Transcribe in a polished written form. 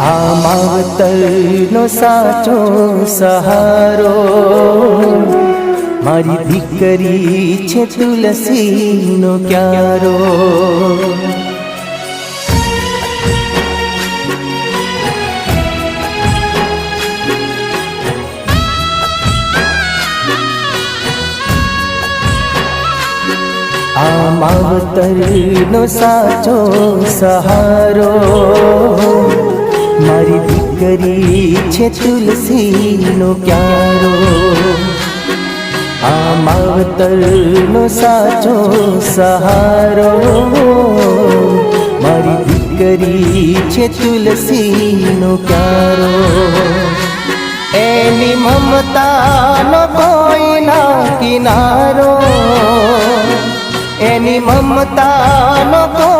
આ માવતરનો સાચો સહારો મારી દીકરી છે તુલસીનો ક્યારો। આ માવતરનો સાચો સહારો મારી દીકરી છે તુલસીનો ક્યારો। આ માવતરનો સાચો સહારો મારી દીકરી છે તુલસીનો ક્યારો। એની મમતાનો કોઈ ના કિનારો, એની મમતાનો કોઈ